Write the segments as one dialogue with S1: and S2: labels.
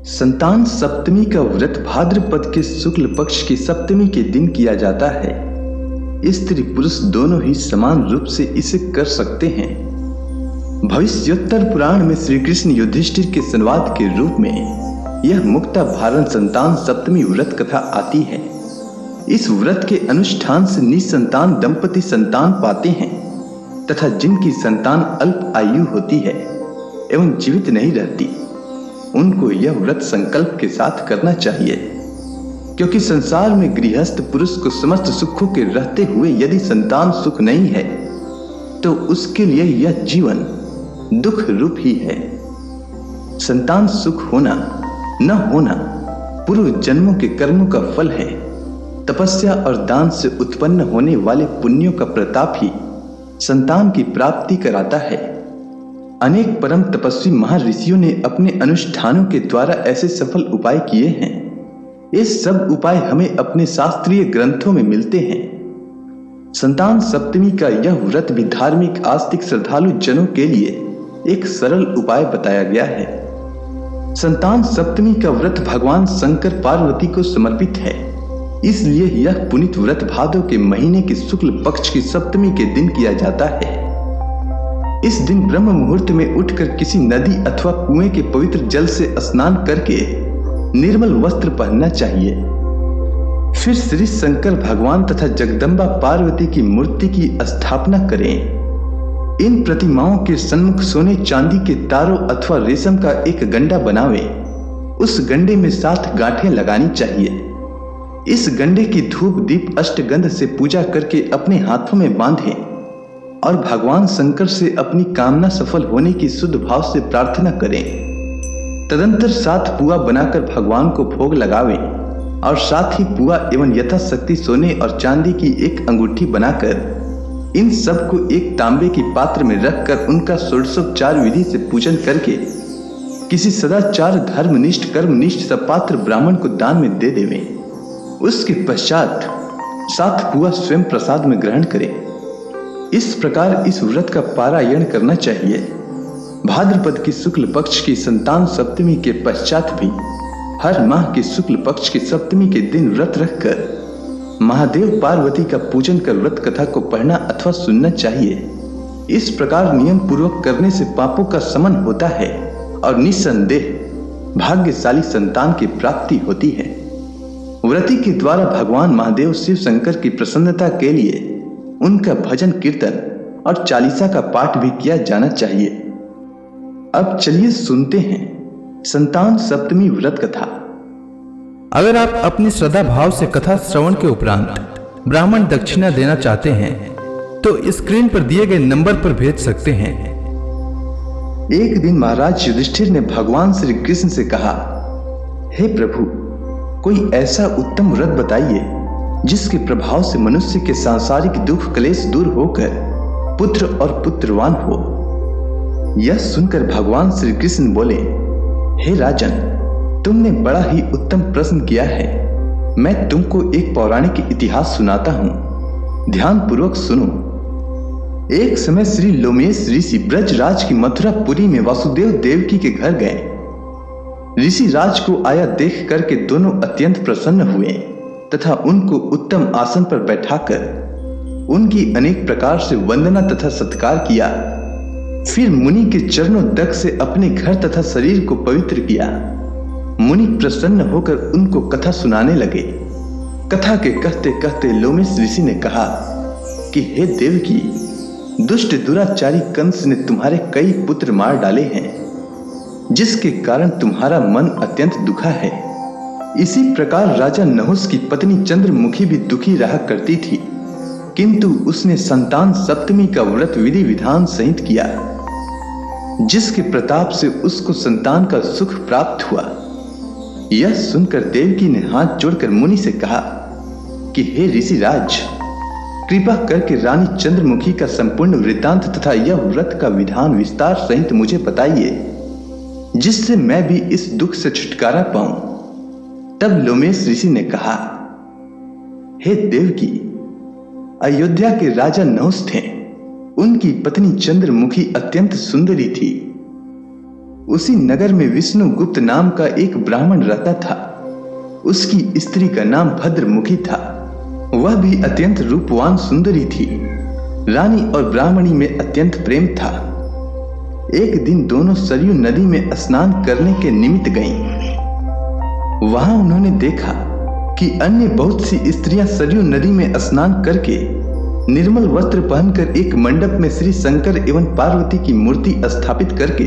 S1: संतान सप्तमी का व्रत भाद्रपद के शुक्ल पक्ष की सप्तमी के दिन किया जाता है। स्त्री पुरुष दोनों ही समान रूप से इसे कर सकते हैं। भविष्योत्तर पुराण में श्री कृष्ण युधिष्ठिर के संवाद के रूप में यह मुक्ता भारण संतान सप्तमी व्रत कथा आती है। इस व्रत के अनुष्ठान से निसंतान दंपति संतान पाते हैं तथा जिनकी संतान अल्प आयु होती है एवं जीवित नहीं रहती, उनको यह व्रत संकल्प के साथ करना चाहिए, क्योंकि संसार में गृहस्थ पुरुष को समस्त सुखों के रहते हुए यदि संतान सुख नहीं है तो उसके लिए यह जीवन दुख रूप ही है। संतान सुख होना न होना पूर्व जन्मों के कर्मों का फल है। तपस्या और दान से उत्पन्न होने वाले पुण्यों का प्रताप ही संतान की प्राप्ति कराता है। अनेक परम तपस्वी महर्षियों ने अपने अनुष्ठानों के द्वारा ऐसे सफल उपाय किए हैं। ये सब उपाय हमें अपने शास्त्रीय ग्रंथों में मिलते हैं। संतान सप्तमी का यह व्रत भी धार्मिक आस्तिक श्रद्धालु जनों के लिए एक सरल उपाय बताया गया है। संतान सप्तमी का व्रत भगवान शंकर पार्वती को समर्पित है, इसलिए यह पुनीत व्रत भादो के महीने के शुक्ल पक्ष की सप्तमी के दिन किया जाता है। इस दिन ब्रह्म मुहूर्त में उठकर किसी नदी अथवा कुएं के पवित्र जल से स्नान करके निर्मल वस्त्र पहनना चाहिए। फिर श्री शंकर भगवान तथा जगदम्बा पार्वती की मूर्ति की स्थापना करें। इन प्रतिमाओं के सन्मुख सोने चांदी के तारों अथवा रेशम का एक गंडा बनावे। उस गंडे में 7 गांठें लगानी चाहिए। इस गंडे की धूप दीप अष्टगंध से पूजा करके अपने हाथों में बांधें और भगवान शंकर से अपनी कामना सफल होने की शुद्ध भाव से प्रार्थना करें। तदंतर 7 पुआ बनाकर भगवान को भोग लगावें और साथ ही पुआ एवं यथाशक्ति सोने और चांदी की एक अंगूठी बनाकर इन सब को एक तांबे की पात्र में रखकर उनका षोडशोपचार विधि से पूजन करके किसी सदाचार धर्मनिष्ठ कर्मनिष्ठ सपात्र ब्राह्मण को दान में दे देवें। उसके पश्चात 7 पुआ स्वयं प्रसाद में ग्रहण करें। इस प्रकार इस व्रत का पारायण करना चाहिए। भाद्रपद की शुक्ल पक्ष की संतान सप्तमी के पश्चात भी हर माह के शुक्ल पक्ष की सप्तमी के दिन व्रत रखकर महादेव पार्वती का पूजन कर व्रत कथा को पढ़ना अथवा सुनना चाहिए। इस प्रकार नियम पूर्वक करने से पापों का शमन होता है और निस्संदेह भाग्यशाली संतान की प्राप्ति होती है। व्रती के द्वारा भगवान महादेव शिव शंकर की प्रसन्नता के लिए उनका भजन कीर्तन और चालीसा का पाठ भी किया जाना चाहिए। अब चलिए सुनते हैं संतान सप्तमी व्रत कथा।
S2: अगर आप अपनी श्रद्धा भाव से कथा श्रवण के उपरांत ब्राह्मण दक्षिणा देना चाहते हैं तो स्क्रीन पर दिए गए नंबर पर भेज सकते हैं।
S1: एक दिन महाराज युधिष्ठिर ने भगवान श्री कृष्ण से कहा, हे प्रभु, कोई ऐसा उत्तम व्रत बताइए जिसके प्रभाव से मनुष्य के सांसारिक दुख क्लेश दूर होकर पुत्र और पुत्रवान हो। यह सुनकर भगवान श्री कृष्ण बोले, हे राजन, तुमने बड़ा ही उत्तम प्रश्न किया है। मैं तुमको एक पौराणिक इतिहास सुनाता हूँ, ध्यान पूर्वक सुनो। एक समय श्री लोमेश ऋषि ब्रजराज की मथुरापुरी में वासुदेव देवकी के घर गए। ऋषि राज को आया देख करके दोनों अत्यंत प्रसन्न हुए तथा उनको उत्तम आसन पर बैठाकर उनकी अनेक प्रकार से वंदना तथा सत्कार किया। फिर मुनि के चरणों तक से अपने घर तथा शरीर को पवित्र किया। मुनि प्रसन्न होकर उनको कथा सुनाने लगे। कथा के कहते कहते लोमेश ऋषि ने कहा कि हे देवकी, दुष्ट दुराचारी कंस ने तुम्हारे कई पुत्र मार डाले हैं, जिसके कारण तुम्हारा मन अत्यंत दुखा है। इसी प्रकार राजा नहुस की पत्नी चंद्रमुखी भी दुखी रहा करती थी, किंतु उसने संतान सप्तमी का व्रत विधि विधान सहित किया, जिसके प्रताप से उसको संतान का सुख प्राप्त हुआ। यह सुनकर देवकी ने हाथ जोड़कर मुनि से कहा कि हे ऋषिराज, कृपा करके रानी चंद्रमुखी का संपूर्ण वृत्तांत तथा यह व्रत का विधान विस्तार सहित मुझे बताइए, जिससे मैं भी इस दुख से छुटकारा पाऊं। तब लोमेश ऋषि ने कहा, हे देवकी, अयोध्या के राजा नहुस थे। उनकी पत्नी चंद्रमुखी अत्यंत सुंदरी थी। उसी नगर में विष्णुगुप्त नाम का एक ब्राह्मण रहता था। उसकी स्त्री का नाम भद्रमुखी था। वह भी अत्यंत रूपवान सुंदरी थी। रानी और ब्राह्मणी में अत्यंत प्रेम था। एक दिन दोनों सरयू नदी में स्नान करने के निमित्त गईं। वहां उन्होंने देखा कि अन्य बहुत सी स्त्रियां सरयू नदी में स्नान करके निर्मल वस्त्र पहनकर एक मंडप में श्री शंकर एवं पार्वती की मूर्ति स्थापित करके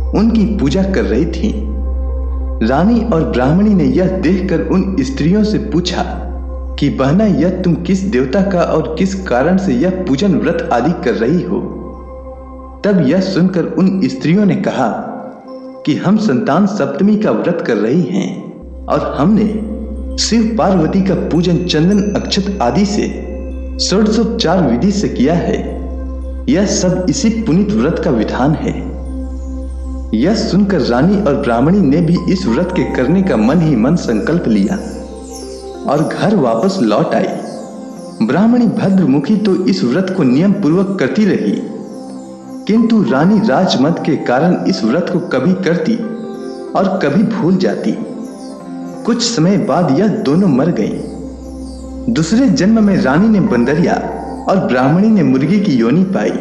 S1: उनकी पूजा कर रही थीं। रानी और ब्राह्मणी ने यह देखकर उन स्त्रियों से पूछा कि बहना, यह तुम किस देवता का और किस कारण से यह पूजन व्रत आदि कर रही हो? तब यह सुनकर उन स्त्रियों ने कहा कि हम संतान सप्तमी का व्रत कर रही हैं और हमने शिव पार्वती का पूजन चंदन अक्षत आदि से षोडशोपचार विधि से किया है। यह सब इसी पुनीत व्रत का विधान है। यह सुनकर रानी और ब्राह्मणी ने भी इस व्रत के करने का मन ही मन संकल्प लिया और घर वापस लौट आई। ब्राह्मणी भद्रमुखी तो इस व्रत को नियम पूर्वक करती रही, किंतु रानी राजमद के कारण इस व्रत को कभी करती और कभी भूल जाती। कुछ समय बाद यह दोनों मर गईं। दूसरे जन्म में रानी ने बंदरिया और ब्राह्मणी ने मुर्गी की योनि पाई।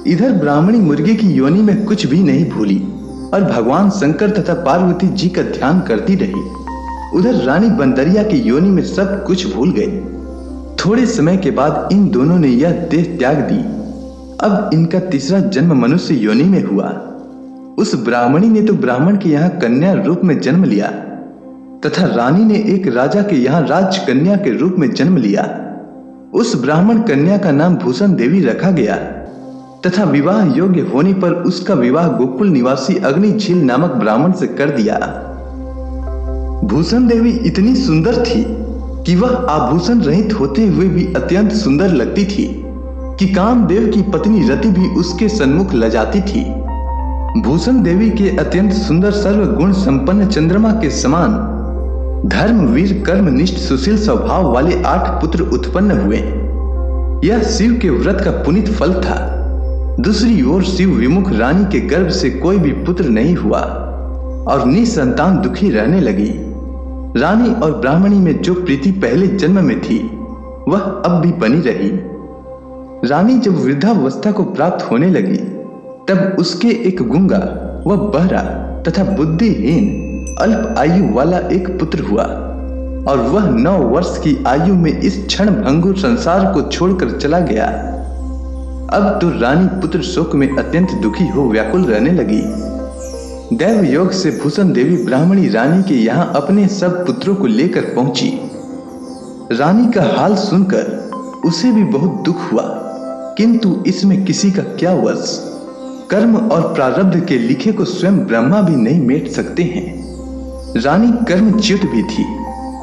S1: इधर ब्राह्मणी मुर्गी की योनि में कुछ भी नहीं भूली और भगवान शंकर तथा पार्वती जी का ध्यान करती रही। उधर रानी बंदरिया की योनि में सब कुछ भूल गई। थोड़े समय के बाद इन दोनों ने यह देह त्याग दी। अब इनका तीसरा जन्म मनुष्य योनि में हुआ। उस ब्राह्मणी ने तो ब्राह्मण के यहाँ कन्या रूप में जन्म लिया तथा रानी ने एक राजा के यहाँ राजकन्या के रूप में जन्म लिया। उस ब्राह्मण कन्या का नाम भूषण देवी रखा गया तथा विवाह योग्य होने पर उसका विवाह गोकुल निवासी अग्नि झील नामक ब्राह्मण से कर दिया। भूषण देवी इतनी सुंदर थी कि वह आभूषण रहित होते हुए भी अत्यंत सुंदर लगती थी कि कामदेव की पत्नी रति भी उसके सन्मुख लजाती थी। भूषण देवी के अत्यंत सुंदर सर्वगुण संपन्न चंद्रमा के समान धर्मवीर कर्मनिष्ठ सुशील स्वभाव वाले 8 पुत्र उत्पन्न हुए। यह शिव के व्रत का पुनीत फल था। दूसरी ओर शिव विमुख रानी के गर्भ से कोई भी पुत्र नहीं हुआ और निसंतान दुखी रहने लगी। रानी और ब्राह्मणी में जो प्रीति पहले जन्म में थी वह अब भी बनी रही। रानी जब वृद्धावस्था को प्राप्त होने लगी तब उसके एक गूंगा व बहरा तथा बुद्धिहीन अल्प आयु वाला एक पुत्र हुआ और वह 9 वर्ष की आयु में इस क्षण भंगुर संसार को छोड़कर चला गया। अब तो रानी पुत्र शोक में अत्यंत दुखी हो व्याकुल रहने लगी। दैव योग से भूषण देवी ब्राह्मणी रानी के यहाँ अपने सब पुत्रों को लेकर पहुंची। रानी का हाल सुनकर उसे भी बहुत दुख हुआ, किंतु इसमें किसी का क्या वश। कर्म और प्रारब्ध के लिखे को स्वयं ब्रह्मा भी नहीं मेट सकते हैं। रानी कर्मच्युत भी थी,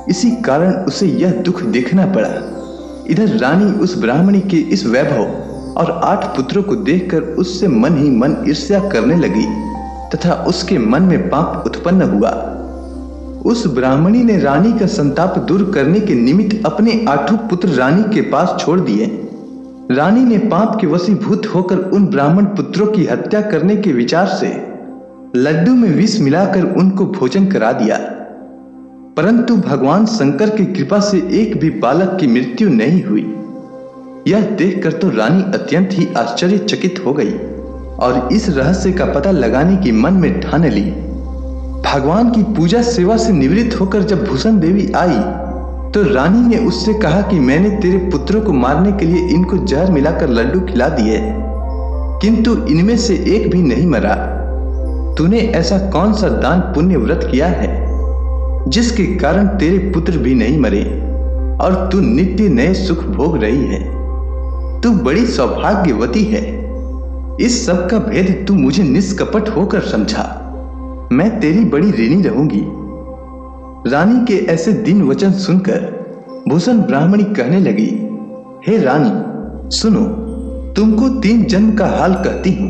S1: इसी कारण उसे यह दुख देखना पड़ा। इधर रानी उस ब्राह्मणी के इस वैभव और 8 पुत्रों को देखकर उससे मन ही मन ईर्ष्या करने लगी तथा उसके मन में पाप उत्पन्न हुआ। उस ब्राह्मणी ने रानी का संताप दूर करने के निमित्त अपने 8 पुत्र रानी के पास छोड़ दिए। रानी ने पाप के वशीभूत होकर उन ब्राह्मण पुत्रों की हत्या करने के विचार से लड्डू में विष मिलाकर उनको भोजन करा दिया, परंतु भगवान शंकर की कृपा से एक भी बालक की मृत्यु नहीं हुई। यह देखकर तो रानी अत्यंत ही आश्चर्यचकित हो गई और इस रहस्य का पता लगाने की मन में ठान ली। भगवान की पूजा सेवा से निवृत्त होकर जब भूषण देवी आई तो रानी ने उससे कहा कि मैंने तेरे पुत्रों को मारने के लिए इनको जहर मिलाकर लड्डू खिला दिए, किंतु इनमें से एक भी नहीं मरा। तूने ऐसा कौन सा दान पुण्य व्रत किया है जिसके कारण तेरे पुत्र भी नहीं मरे और तू नित्य नए सुख भोग रही है? तू बड़ी सौभाग्यवती है। इस सब का भेद तू मुझे निष्कपट होकर समझा। मैं तेरी बड़ी ऋणी रहूंगी। रानी के ऐसे दीन वचन सुनकर भूषण ब्राह्मणी कहने लगी, हे रानी सुनो, तुमको 3 जन्म का हाल कहती हूं,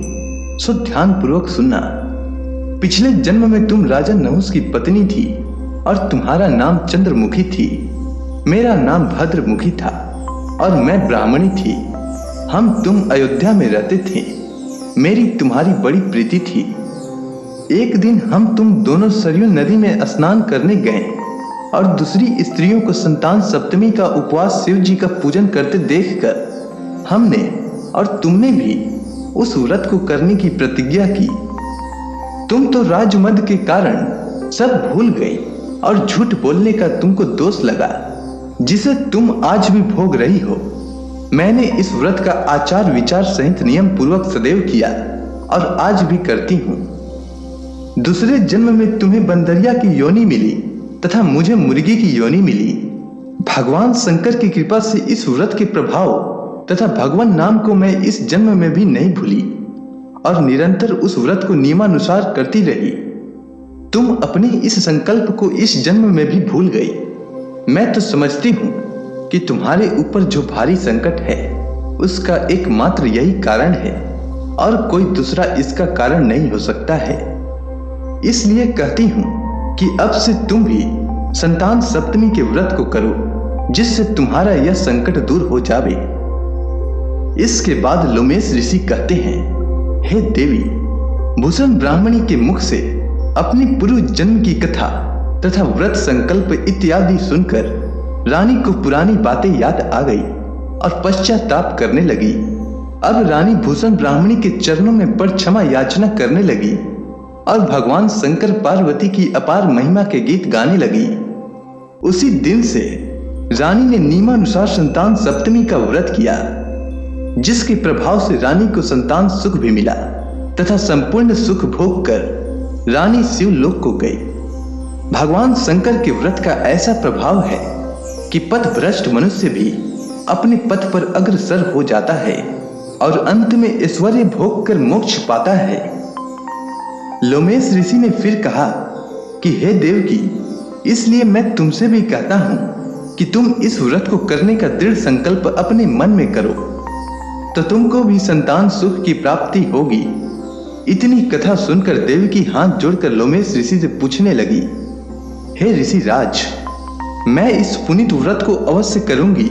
S1: सो ध्यान पूर्वक सुनना। पिछले जन्म में तुम राजा नहुस की पत्नी थी और तुम्हारा नाम चंद्रमुखी थी। मेरा नाम भद्रमुखी था और मैं ब्राह्मणी थी। तुम अयोध्या में रहते थे। मेरी तुम्हारी बड़ी प्रीति थी। एक दिन हम तुम दोनों सरयू नदी में स्नान करने गए और दूसरी स्त्रियों को संतान सप्तमी का उपवास शिव जी का पूजन करते देखकर हमने और तुमने भी उस व्रत को करने की प्रतिज्ञा की। तुम तो राजमद के कारण सब भूल गई और झूठ बोलने का तुमको दोष लगा, जिसे तुम आज भी भोग रही हो। मैंने इस व्रत का आचार विचार सहित नियम पूर्वक सदैव किया और आज भी करती हूँ। दूसरे जन्म में तुम्हें बंदरिया की योनि मिली तथा मुझे मुर्गी की योनि मिली। भगवान शंकर की कृपा से इस व्रत के प्रभाव तथा भगवान नाम को मैं इस जन्म में भी नहीं भूली और निरंतर उस व्रत को नियमानुसार करती रही। तुम अपने इस संकल्प को इस जन्म में भी भूल गई। मैं तो समझती हूँ कि तुम्हारे ऊपर जो भारी संकट है उसका एकमात्र यही कारण है और कोई दूसरा इसका कारण नहीं हो सकता है। इसलिए कहती हूँ कि अब से तुम भी संतान सप्तमी के व्रत को करो, जिससे तुम्हारा यह संकट दूर हो जावे। इसके बाद लोमेश ऋषि कहते हैं, हे देवी, भूषण ब्राह्मणी के मुख से अपनी पूर्व जन्म की कथा तथा व्रत संकल्प इत्यादि सुनकर रानी को पुरानी बातें याद आ गई और पश्चाताप करने लगी। अब रानी भूषण ब्राह्मणी के चरणों में पड़ क्षमा याचना करने लगी और भगवान शंकर पार्वती की अपार महिमा के गीत गाने लगी। उसी दिन से रानी ने नियमानुसार संतान सप्तमी का व्रत किया, जिसके प्रभाव से रानी को संतान सुख भी मिला तथा संपूर्ण सुख भोग कर रानी शिवलोक को गई। भगवान शंकर के व्रत का ऐसा प्रभाव है कि पथ भ्रष्ट मनुष्य भी अपने पथ पर अग्रसर हो जाता है और अंत में ऐश्वर्य भोग कर मोक्ष पाता है। लोमेश ऋषि ने फिर कहा कि हे देवकी, इसलिए मैं तुमसे भी कहता हूं कि तुम इस व्रत को करने का दृढ़ संकल्प अपने मन में करो, तो तुमको भी संतान सुख की प्राप्ति होगी। इतनी कथा सुनकर देवकी हाथ जोड़कर लोमेश ऋषि से पूछने लगी, हे ऋषि राज, मैं इस पुनीत व्रत को अवश्य करूंगी,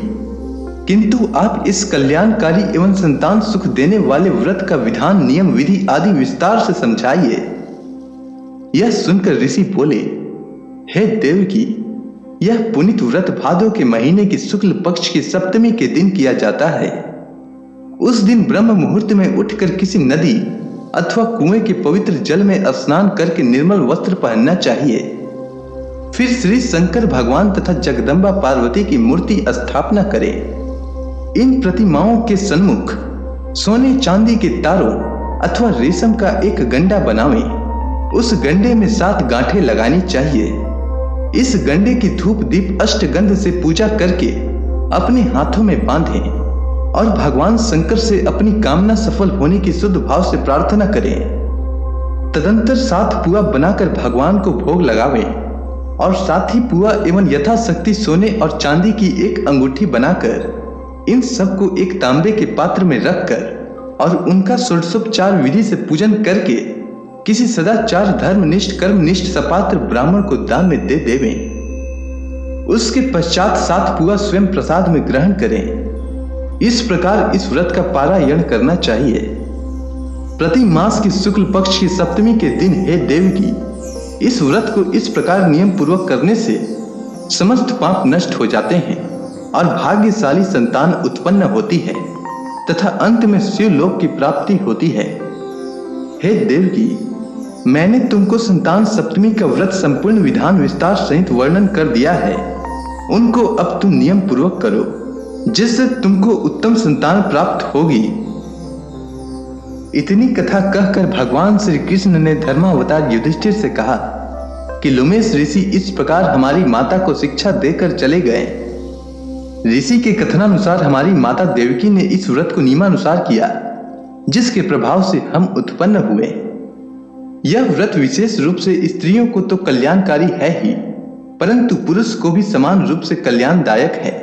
S1: किंतु आप इस कल्याणकारी एवं संतान सुख देने वाले व्रत का विधान, नियम, विधि आदि विस्तार से समझाइए। यह सुनकर ऋषि बोले, हे देवकी, यह पुनीत व्रत भादो के महीने की शुक्ल पक्ष की सप्तमी के दिन किया जाता है। उस दिन ब्रह्म मुहूर्त में उठकर किसी नदी अथवा कुएं के पवित्र जल में स्नान करके निर्मल वस्त्र पहनना चाहिए। फिर श्री शंकर भगवान तथा जगदम्बा पार्वती की मूर्ति स्थापना करें। इन प्रतिमाओं के सन्मुख सोने चांदी के तारों अथवा रेशम का एक गंडा बनावें। उस गंडे में 7 गांठें लगानी चाहिए। इस गंडे की धूप दीप अष्टगंध से पूजा करके अपने हाथों में बांधें और भगवान शंकर से अपनी कामना सफल होने की शुद्ध भाव से प्रार्थना करें। तदंतर 7 पुआ बनाकर भगवान को भोग लगावें और साथ ही पुआ एवं यथाशक्ति सोने और चांदी की एक अंगूठी बनाकर इन सबको एक तांबे के पात्र में रखकर और उनका षोडशोपचार विधि से पूजन करके किसी सदाचार धर्मनिष्ठ कर्मनिष्ठ सपात्र ब्राह्मण को दान में दे देवें। उसके पश्चात 7 पुआ स्वयं प्रसाद में ग्रहण करें। इस प्रकार इस व्रत का पारायण करना चाहिए। प्रति मास की शुक्ल पक्ष की सप्तमी के दिन हे देवकी, इस व्रत को इस प्रकार नियम पूर्वक करने से समस्त पाप नष्ट हो जाते हैं और भाग्यशाली संतान उत्पन्न होती है तथा अंत में शिवलोक की प्राप्ति होती है। हे देवकी, मैंने तुमको संतान सप्तमी का व्रत संपूर्ण विधान विस्तार सहित वर्णन कर दिया है। उनको अब तुम नियम पूर्वक करो, जिससे तुमको उत्तम संतान प्राप्त होगी। इतनी कथा कहकर भगवान श्री कृष्ण ने धर्मावतार युधिष्ठिर से कहा कि लोमेश ऋषि इस प्रकार हमारी माता को शिक्षा देकर चले गए। ऋषि के कथनानुसार हमारी माता देवकी ने इस व्रत को नियमानुसार किया, जिसके प्रभाव से हम उत्पन्न हुए। यह व्रत विशेष रूप से स्त्रियों को तो कल्याणकारी है ही, परंतु पुरुष को भी समान रूप से कल्याणदायक है।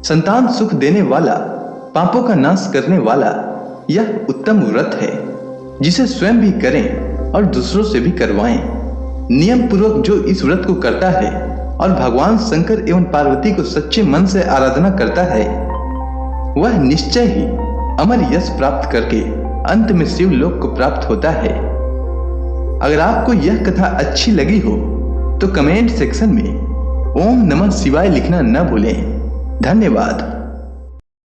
S1: संतान सुख देने वाला, पापों का नाश करने वाला यह उत्तम व्रत है, जिसे स्वयं भी करें और दूसरों से भी करवाएं। नियम पूर्वक जो इस व्रत को करता है और भगवान शंकर एवं पार्वती को सच्चे मन से आराधना करता है, वह निश्चय ही अमर यश प्राप्त करके अंत में शिवलोक को प्राप्त होता है। अगर आपको यह कथा अच्छी लगी हो तो कमेंट सेक्शन में ओम नमः शिवाय लिखना न भूलें। धन्यवाद।